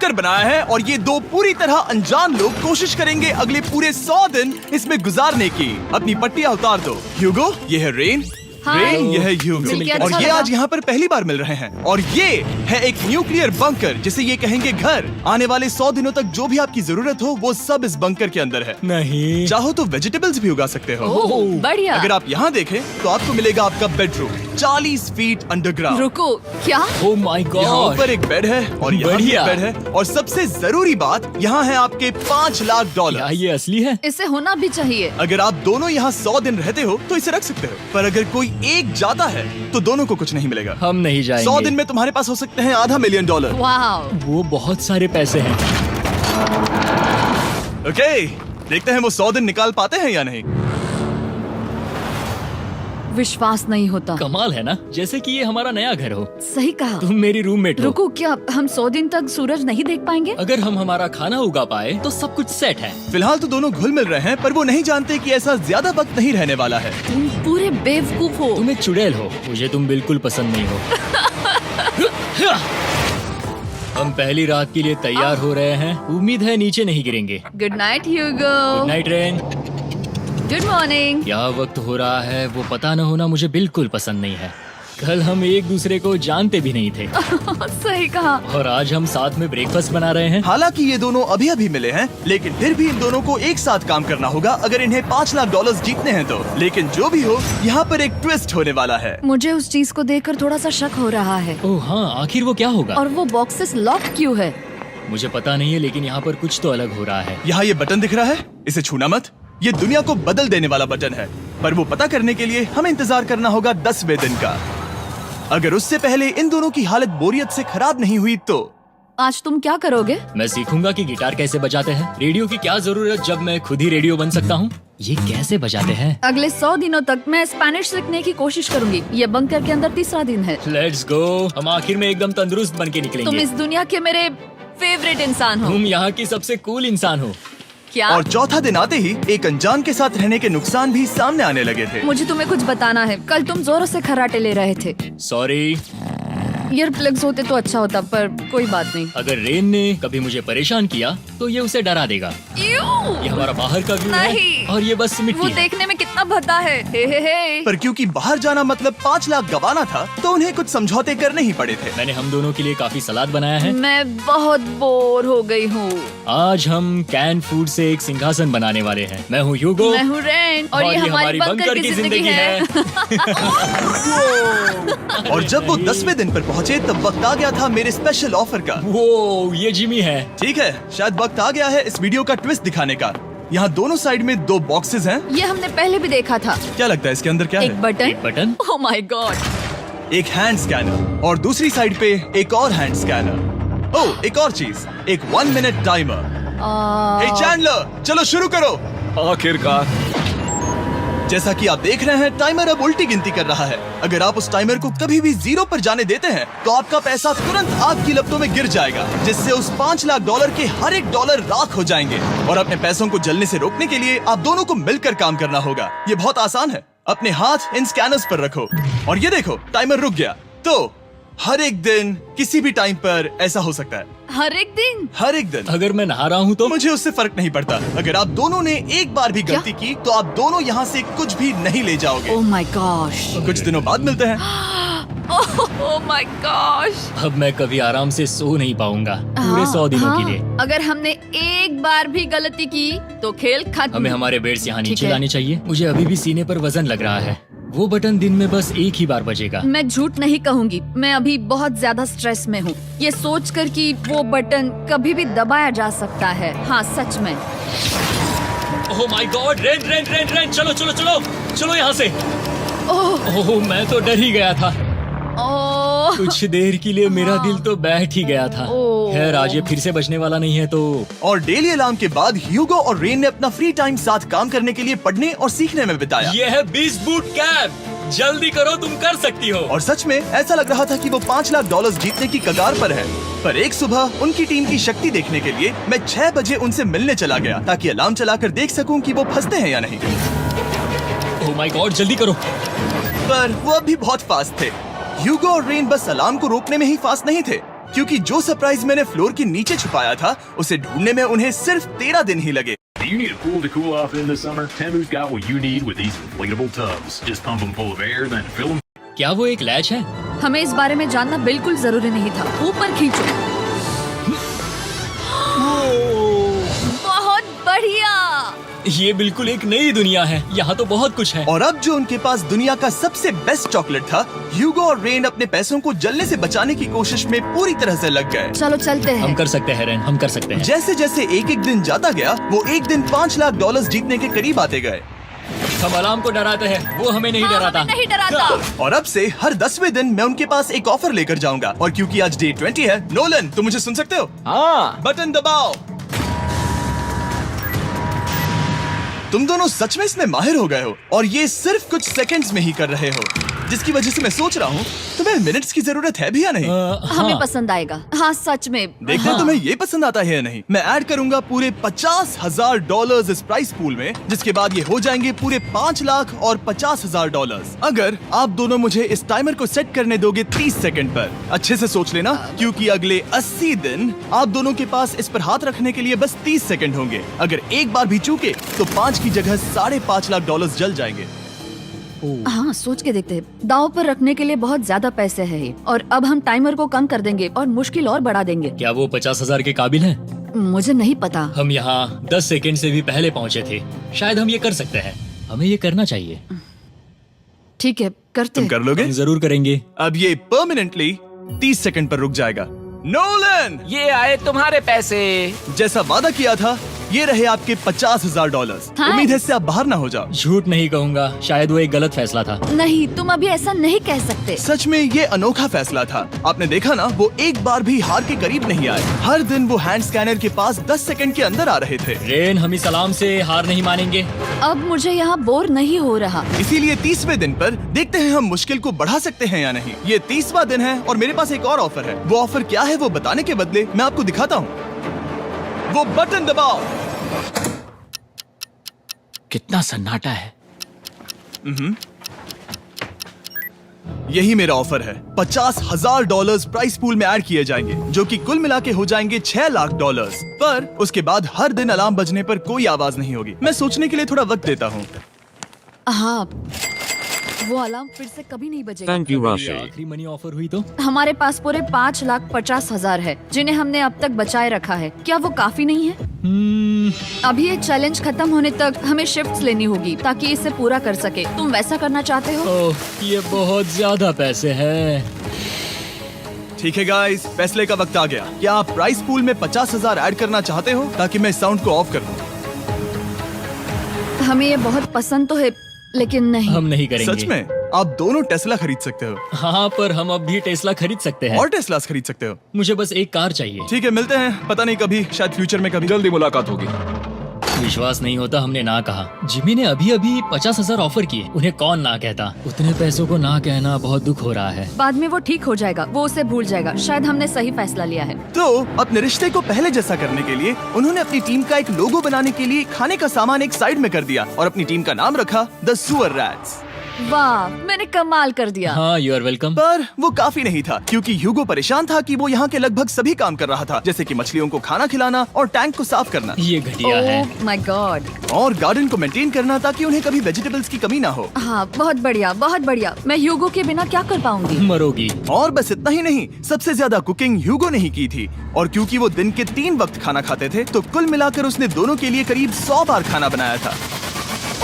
Bunker बनाया है और ये दो पूरी तरह अनजान लोग कोशिश करेंगे अगले पूरे 100 दिन इसमें गुजारने की। अपनी पट्टियां उतार दो। ह्यूगो, ये है रेन। रेन, ये है ह्यूगो और ये आज यहाँ पर पहली बार मिल रहे हैं। और ये है एक न्यूक्लियर बंकर जिसे ये कहेंगे घर। आने वाले 100 दिनों तक जो भी आपकी जरूरत हो वो सब इस बंकर के अंदर है। नहीं, चाहो तो वेजिटेबल्स भी उगा सकते हो। बढ़िया। अगर आप यहाँ देखें तो आपको मिलेगा आपका बेडरूम 40 फीट अंडरग्राउंड। रुको, क्या? ओह माय यहाँ गॉड, ऊपर एक बेड है और यहाँ भी एक बढ़िया। बेड है और सबसे जरूरी बात यहाँ है आपके $5 लाख। क्या ये असली है? इसे होना भी चाहिए। अगर आप दोनों यहाँ 100 दिन रहते हो तो इसे रख सकते हो, पर अगर कोई एक जाता है तो दोनों को कुछ नहीं मिलेगा। हम नहीं जाएंगे। 100 दिन में तुम्हारे पास हो सकते हैं $500 मिलियन। वाह, वो बहुत सारे पैसे हैं। ओके, देखते हैं वो 100 दिन निकाल पाते हैं या नहीं। विश्वास नहीं होता। कमाल है ना, जैसे कि ये हमारा नया घर हो। सही कहा। तुम मेरी रूममेट हो। रुको, क्या हम 100 दिन तक सूरज नहीं देख पाएंगे? अगर हम हमारा खाना उगा पाए तो सब कुछ सेट है। फिलहाल तो दोनों घुल मिल रहे हैं, पर वो नहीं जानते कि ऐसा ज्यादा वक्त नहीं रहने वाला है। तुम पूरे बेवकूफ हो। तुम एक चुड़ैल हो, मुझे तुम बिल्कुल पसंद नहीं हो। हम पहली रात के लिए तैयार हो रहे हैं। उम्मीद है नीचे नहीं गिरेंगे। Good night Hugo. Good night Ren. Good morning. क्या वक्त हो रहा है वो पता न होना मुझे बिल्कुल पसंद नहीं है। कल हम एक दूसरे को जानते भी नहीं थे सही कहा। और आज हम साथ में ब्रेकफास्ट बना रहे हैं। हालांकि ये दोनों अभी अभी मिले हैं, लेकिन फिर भी इन दोनों को एक साथ काम करना होगा अगर इन्हें $5 लाख जीतने हैं तो। लेकिन जो भी हो, यहाँ पर एक ट्विस्ट होने वाला है। मुझे उस चीज को देखकर थोड़ा सा शक हो रहा है। ओह हाँ, आखिर वो क्या होगा? और वो बॉक्सेस लॉक क्यों है? मुझे पता नहीं है, लेकिन यहाँ पर कुछ तो अलग हो रहा है। यहाँ ये बटन दिख रहा है, इसे छूना मत। ये दुनिया को बदल देने वाला बटन है, पर वो पता करने के लिए हमें इंतजार करना होगा 10वें दिन का। अगर उससे पहले इन दोनों की हालत बोरियत से खराब नहीं हुई तो आज तुम क्या करोगे? मैं सीखूंगा कि गिटार कैसे बजाते हैं। रेडियो की क्या जरूरत जब मैं खुद ही रेडियो बन सकता हूँ। ये कैसे बजाते हैं? अगले 100 दिनों तक मैं स्पेनिश सीखने की कोशिश करूंगी। ये बंकर के अंदर तीसरा दिन है। Let's go. हम आखिर में एकदम तंदुरुस्त बन के तुम निकलेंगे। इस दुनिया के मेरे फेवरेट इंसान हो। तुम यहाँ की सबसे कूल इंसान हो। क्या? और चौथा दिन आते ही एक अनजान के साथ रहने के नुकसान भी सामने आने लगे थे। मुझे तुम्हें कुछ बताना है। कल तुम जोरों से खर्राटे ले रहे थे। सॉरी। ईयर प्लग्स होते तो अच्छा होता, पर कोई बात नहीं। अगर रेन ने कभी मुझे परेशान किया तो ये उसे डरा देगा। ये हमारा बाहर का व्यू है नहीं। और ये बस मिट्टी वो है। देखने में कितना भद्दा है। हे। पर क्योंकि बाहर जाना मतलब 5 लाख गंवाना था, तो उन्हें कुछ समझौते करने ही पड़े थे। मैंने हम दोनों के लिए काफी सलाद बनाया है। मैं बहुत बोर हो गई हूँ। आज हम कैन फूड से एक सिंहासन बनाने वाले हैं। मैं हूँ ह्यूगो मैं हूँ रेन और ये हमारी बंकर की जिंदगी है। और जब वो 10वें दिन पर पहुँचे तब वक्त आ गया था मेरे स्पेशल ऑफर का। वो ये जिमी है। ठीक है, शायद वक्त आ गया है इस वीडियो का ट्विस्ट दिखाने का। यहाँ दोनों साइड में 2 बॉक्सेस हैं। ये हमने पहले भी देखा था। क्या लगता है इसके अंदर क्या एक है? बटन। एक बटन। Oh my God. एक हैंड स्कैनर और दूसरी साइड पे एक और हैंड स्कैनर। ओह, एक और चीज, एक 1 मिनट टाइमर। हे चैंडलर, चलो शुरू करो। आखिरकार। जैसा कि आप देख रहे हैं, टाइमर अब उल्टी गिनती कर रहा है। अगर आप उस टाइमर को कभी भी 0 पर जाने देते हैं तो आपका पैसा तुरंत आग की लपटों में गिर जाएगा, जिससे उस $5 लाख के हर एक डॉलर राख हो जाएंगे। और अपने पैसों को जलने से रोकने के लिए आप दोनों को मिलकर काम करना होगा। ये बहुत आसान है। अपने हाथ इन स्कैनर्स पर रखो और ये देखो, टाइमर रुक गया। तो हर एक दिन किसी भी टाइम पर ऐसा हो सकता है। हर एक दिन? हर एक दिन। अगर मैं नहा रहा हूँ तो मुझे उससे फर्क नहीं पड़ता। अगर आप दोनों ने एक बार भी गलती की तो आप दोनों यहाँ से कुछ भी नहीं ले जाओगे। Oh my gosh. कुछ दिनों बाद मिलते हैं। Oh my gosh. अब मैं कभी आराम से सो नहीं पाऊंगा पूरे 100 दिनों के लिए। अगर हमने एक बार भी गलती की तो खेल खत्म। हमें हमारे बेड्स यहाँ ठीक नीचे है। लाने चाहिए। मुझे अभी भी सीने पर वजन लग रहा है। वो बटन दिन में बस एक ही बार बजेगा। मैं झूठ नहीं कहूँगी, मैं अभी बहुत ज्यादा स्ट्रेस में हूँ, ये सोचकर कि वो बटन कभी भी दबाया जा सकता है। हाँ सच में। Oh my God, rain rain rain rain, चलो चलो चलो चलो यहाँ से। ओह मैं तो डर ही गया था। ओह कुछ देर के लिए मेरा दिल तो बैठ ही गया था। ओह। खैर आज ये फिर से बचने वाला नहीं है तो। और डेली अलार्म के बाद ह्यूगो और रेन ने अपना फ्री टाइम साथ काम करने के लिए पढ़ने और सीखने में बिताया। ये है 20 बूट कैम्प। जल्दी करो, तुम कर सकती हो। और सच में ऐसा लग रहा था कि वो $5 लाख जीतने की कगार पर है। पर एक सुबह उनकी टीम की शक्ति देखने के लिए मैं 6 बजे उनसे मिलने चला गया, ताकि अलार्म चलाकर देख सकूं कि वो फंसते हैं या नहीं। ओह माय गॉड, जल्दी करो। पर वो अब भी बहुत फास्ट थे। ह्यूगो और रेन बस अलार्म को रोकने में ही फास्ट नहीं थे, क्योंकि जो सरप्राइज मैंने फ्लोर के नीचे छुपाया था उसे ढूंढने में उन्हें सिर्फ 13 दिन ही लगे। Do you need a pool to cool off in the summer? Temu's got what you need with these inflatable tubs. Just pump them full of air, then fill them. क्या वो एक लैच है? हमें इस बारे में जानना बिल्कुल जरूरी नहीं था। ऊपर खींचो। बहुत बढ़िया। ये बिल्कुल एक नई दुनिया है। यहाँ तो बहुत कुछ है। और अब जो उनके पास दुनिया का सबसे बेस्ट चॉकलेट था, ह्यूगो और रेन अपने पैसों को जलने से बचाने की कोशिश में पूरी तरह से लग गए। चलो चलते हम हैं। कर सकते हैं रेन, हम कर सकते हैं। जैसे जैसे एक एक दिन जाता गया वो एक दिन $5 लाख जीतने के करीब आते गए। हम अलार्म को डराते हैं, वो हमें नहीं डराता। हमें नहीं डराता। और अब से हर 10वें दिन मैं उनके पास एक ऑफर लेकर जाऊंगा। और क्योंकि आज डे 20 है, नोलन तुम मुझे सुन सकते हो? हाँ। बटन दबाओ। तुम दोनों सच में इसमें माहिर हो गए हो और ये सिर्फ कुछ सेकंड्स में ही कर रहे हो, जिसकी वजह से मैं सोच रहा हूँ तुम्हें मिनट्स की जरूरत है भी या नहीं। हमें हाँ। पसंद आएगा। हाँ सच में। देखते हैं तुम्हें ये पसंद आता है या नहीं। मैं ऐड करूंगा पूरे $50,000 इस प्राइस पूल में, जिसके बाद ये हो जाएंगे पूरे $5 लाख और $50,000 अगर आप दोनों मुझे इस टाइमर को सेट करने दोगे 30 सेकंड पर। अच्छे से सोच लेना, क्योंकि अगले 80 दिन आप दोनों के पास इस पर हाथ रखने के लिए बस 30 सेकंड होंगे। अगर एक बार भी चूके तो 5 की जगह $5.5 लाख जल जाएंगे। हाँ सोच के देखते हैं। दांव पर रखने के लिए बहुत ज्यादा पैसे है ये। और अब हम टाइमर को कम कर देंगे और मुश्किल और बढ़ा देंगे। क्या वो 50,000 के काबिल हैं? मुझे नहीं पता। हम यहाँ 10 सेकंड से भी पहले पहुँचे थे। शायद हम ये कर सकते हैं। हमें ये करना चाहिए। ठीक है करते तुम हैं। कर लोगे? हम जरूर करेंगे। अब ये परमानेंटली 30 सेकंड पर रुक जाएगा। नोलन, ये आए तुम्हारे पैसे। जैसा वादा किया था, ये रहे आपके $50,000। हाँ। उम्मीद है इससे आप बाहर ना हो जाओ। झूठ नहीं कहूँगा, शायद वो एक गलत फैसला था। नहीं तुम अभी ऐसा नहीं कह सकते। सच में ये अनोखा फैसला था। आपने देखा ना, वो एक बार भी हार के करीब नहीं आए। हर दिन वो हैंड स्कैनर के पास 10 सेकंड के अंदर आ रहे थे। रेन, हम इस अलार्म से हार नहीं मानेंगे। अब मुझे यहाँ बोर नहीं हो रहा। इसीलिए 30वें दिन पर देखते हैं हम मुश्किल को बढ़ा सकते हैं या नहीं। ये 30वां दिन है और मेरे पास एक और ऑफर है। वो ऑफर क्या है वो बताने के बदले मैं आपको दिखाता हूँ। वो बटन दबाओ। कितना सन्नाटा है। यही मेरा ऑफर है। $50,000 प्राइस पूल में ऐड किए जाएंगे, जो कि कुल मिला के हो जाएंगे $6 लाख। पर उसके बाद हर दिन अलार्म बजने पर कोई आवाज नहीं होगी। मैं सोचने के लिए थोड़ा वक्त देता हूँ। हाँ वो अलार्म फिर से कभी नहीं बजेगा। थैंक यू ये आखिरी मनी ऑफर हुई तो? हमारे पास पूरे $5,50,000 है, जिन्हें हमने अब तक बचाए रखा है। क्या वो काफी नहीं है? अभी ये चैलेंज खत्म होने तक हमें शिफ्ट्स लेनी होगी ताकि इसे पूरा कर सके। तुम वैसा करना चाहते हो? ओह, ये बहुत ज्यादा पैसे हैं। ठीक है गाइस, फैसले का वक्त आ गया। क्या आप प्राइस पूल में 50,000 ऐड करना चाहते हो ताकि मैं साउंड को ऑफ कर दूं? हमें ये बहुत पसंद तो है, लेकिन नहीं। हम नहीं करेंगे। सच में? आप दोनों टेस्ला खरीद सकते हो हाँ, पर हम अब भी टेस्ला खरीद सकते हैं। और टेस्लास खरीद सकते हो। मुझे बस एक कार चाहिए। ठीक है, मिलते हैं। पता नहीं कभी, शायद फ्यूचर में कभी। जल्दी मुलाकात होगी। विश्वास नहीं होता हमने ना कहा। जिमी ने अभी अभी 50,000 ऑफर किए। उन्हें कौन ना कहता। उतने पैसों को ना कहना बहुत दुख हो रहा है। बाद में वो ठीक हो जाएगा, वो उसे भूल जाएगा। शायद हमने सही फैसला लिया है। तो अपने रिश्ते को पहले जैसा करने के लिए उन्होंने अपनी टीम का एक लोगो बनाने के लिए खाने का सामान एक साइड में कर दिया और अपनी टीम का नाम रखा द सुअर रैट्स। वाह, मैंने कमाल कर दिया। हाँ, यू आर वेलकम। पर वो काफी नहीं था, क्योंकि ह्यूगो परेशान था कि वो यहाँ के लगभग सभी काम कर रहा था, जैसे कि मछलियों को खाना खिलाना और टैंक को साफ करना ये घटिया है। Oh my God. और गार्डन को मेंटेन करना ताकि उन्हें कभी वेजिटेबल्स की कमी ना हो। हाँ बहुत बढ़िया, बहुत बढ़िया। मैं ह्यूगो के बिना क्या कर पाऊंगी? मरोगी। और बस इतना ही नहीं, सबसे ज्यादा कुकिंग ह्यूगो ने ही की थी। और क्योंकि वो दिन के 3 वक्त खाना खाते थे, तो कुल मिलाकर उसने दोनों के लिए करीब 100 बार खाना बनाया था।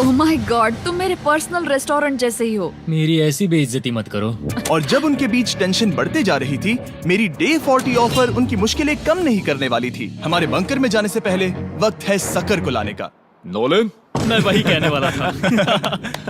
ओह माय गॉड, तुम मेरे पर्सनल रेस्टोरेंट जैसे ही हो। मेरी ऐसी बेइज्जती मत करो। और जब उनके बीच टेंशन बढ़ते जा रही थी, मेरी डे 40 ऑफर उनकी मुश्किलें कम नहीं करने वाली थी। हमारे बंकर में जाने से पहले वक्त है सकर को लाने का। नोलन, मैं वही कहने वाला था।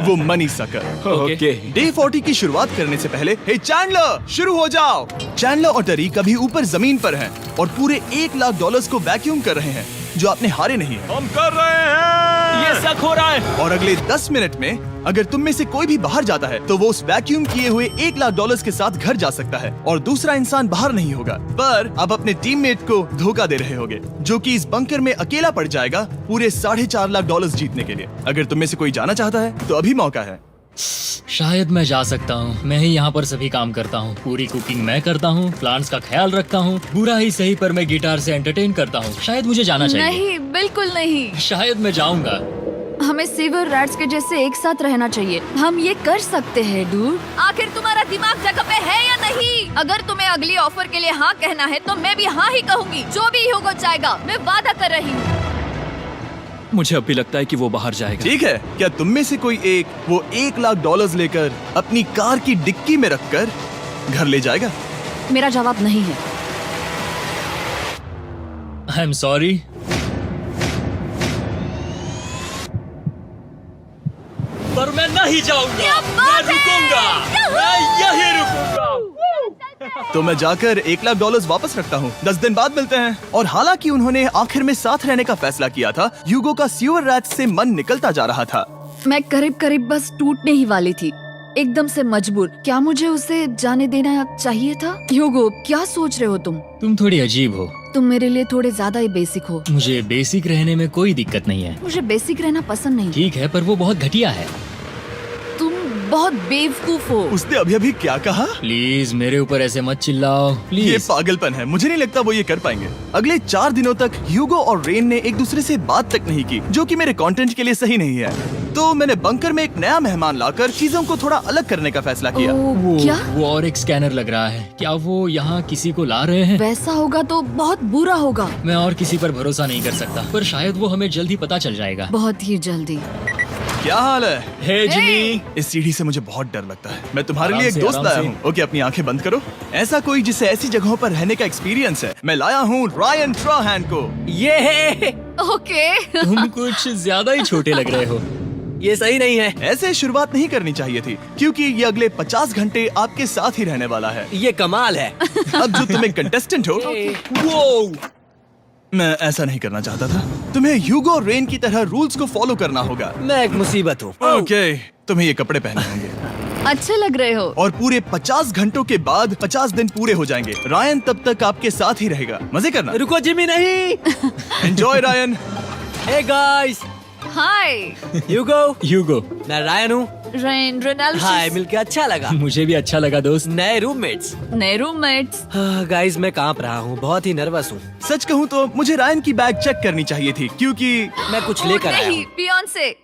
वो मनी सकर। ओके। डे 40 की शुरुआत करने से पहले, हे चैंडलर, शुरू हो जाओ। चैंडलर और टरीक अभी ऊपर जमीन पर हैं और पूरे $1 लाख को वैक्यूम कर रहे हैं, जो आपने हारे नहीं है। हम कर रहे हैं। ये शक हो रहा है। और अगले 10 मिनट में अगर तुम में से कोई भी बाहर जाता है, तो वो उस वैक्यूम किए हुए $1 लाख के साथ घर जा सकता है और दूसरा इंसान बाहर नहीं होगा। पर आप अपने टीममेट को धोखा दे रहे होगे, जो कि इस बंकर में अकेला पड़ जाएगा पूरे $4.5 लाख जीतने के लिए। अगर तुम में से कोई जाना चाहता है, तो अभी मौका है। शायद मैं जा सकता हूँ। मैं ही यहाँ पर सभी काम करता हूँ। पूरी कुकिंग मैं करता हूँ, प्लांट्स का ख्याल रखता हूँ। बुरा ही सही पर मैं गिटार से एंटरटेन करता हूँ। शायद मुझे जाना चाहिए। नहीं, बिल्कुल नहीं। शायद मैं जाऊंगा। हमें सीवर रैट्स के जैसे एक साथ रहना चाहिए। हम ये कर सकते हैं डूड। आखिर तुम्हारा दिमाग जगह पे है या नहीं? अगर तुम्हें अगली ऑफर के लिए हाँ कहना है तो मैं भी हाँ ही कहूँगी। जो भी होगा जाएगा, मैं वादा कर रही हूँ। मुझे अब भी लगता है कि वो बाहर जाएगा। ठीक है, क्या तुम में से कोई एक वो $1,00,000 लेकर अपनी कार की डिक्की में रखकर घर ले जाएगा? मेरा जवाब नहीं है। I am sorry. पर मैं नहीं जाऊंगा। क्या मैं बात है? रुकूंगा। मैं यही रुकूंगा। तो मैं जाकर $1,00,000 वापस रखता हूँ। 10 दिन बाद मिलते हैं। और हालांकि उन्होंने आखिर में साथ रहने का फैसला किया था, ह्यूगो का सीवर रैट्स से मन निकलता जा रहा था। मैं करीब करीब बस टूटने ही वाली थी, एकदम से मजबूर। क्या मुझे उसे जाने देना चाहिए था? ह्यूगो, क्या सोच रहे हो तुम? तुम थोड़ी अजीब हो। तुम मेरे लिए थोड़े ज्यादा ही बेसिक हो। मुझे बेसिक रहने में कोई दिक्कत नहीं है। मुझे बेसिक रहना पसंद नहीं। ठीक है, पर वो बहुत घटिया है। तुम बहुत बेवकूफ हो। उसने अभी अभी क्या कहा? प्लीज मेरे ऊपर ऐसे मत चिल्लाओ, ये प्लीज। पागलपन है। मुझे नहीं लगता वो ये कर पाएंगे। अगले 4 दिनों तक ह्यूगो और रेन ने एक दूसरे से बात तक नहीं की, जो कि मेरे कंटेंट के लिए सही नहीं है। तो मैंने बंकर में एक नया मेहमान लाकर चीजों को थोड़ा अलग करने का फैसला किया। ओ, क्या? वो और एक स्कैनर लग रहा है। क्या वो यहाँ किसी को ला रहे हैं? वैसा होगा तो बहुत बुरा होगा। मैं और किसी पर भरोसा नहीं कर सकता, पर शायद वो हमें जल्द ही पता चल जाएगा। बहुत ही जल्दी। क्या हाल है? हे जिमी। इस सीढ़ी से मुझे बहुत डर लगता है। मैं तुम्हारे आराम लिए एक से, दोस्त आराम लाया से। हूँ। ओके, अपनी आंखें बंद करो। ऐसा कोई जिसे ऐसी जगहों पर रहने का एक्सपीरियंस है। मैं लाया हूँ रायन ट्राहैन को। ये है। ओके। तुम कुछ ज्यादा ही छोटे लग रहे हो। ये सही नहीं है। ऐसे शुरुआत नहीं करनी चाहिए थी, क्योंकि ये अगले 50 घंटे आपके साथ ही रहने वाला है। ये कमाल है। अब जो तुम एक कंटेस्टेंट हो, वो मैं ऐसा नहीं करना चाहता था। तुम्हें ह्यूगो और रेन की तरह रूल्स को फॉलो करना होगा। मैं एक मुसीबत हूँ। ओके, तुम्हें ये कपड़े पहने होंगे। अच्छे लग रहे हो। और पूरे 50 घंटों के बाद 50 दिन पूरे हो जाएंगे। रायन तब तक आपके साथ ही रहेगा। मजे करना। रुको जिमी, नहीं। Enjoy Ryan. हे गाइस, हाय ह्यूगो, मैं रायन हूँ। रेनाल्ड। हाय, मिलके अच्छा लगा। मुझे भी अच्छा लगा दोस्त। नए रूममेट्स। नए रूममेट्स। गाइस, मैं कांप रहा हूँ, बहुत ही नर्वस हूँ। सच कहूँ तो मुझे रायन की बैग चेक करनी चाहिए थी, क्योंकि मैं कुछ लेकर आया हूँ। नहीं, बियॉन्से।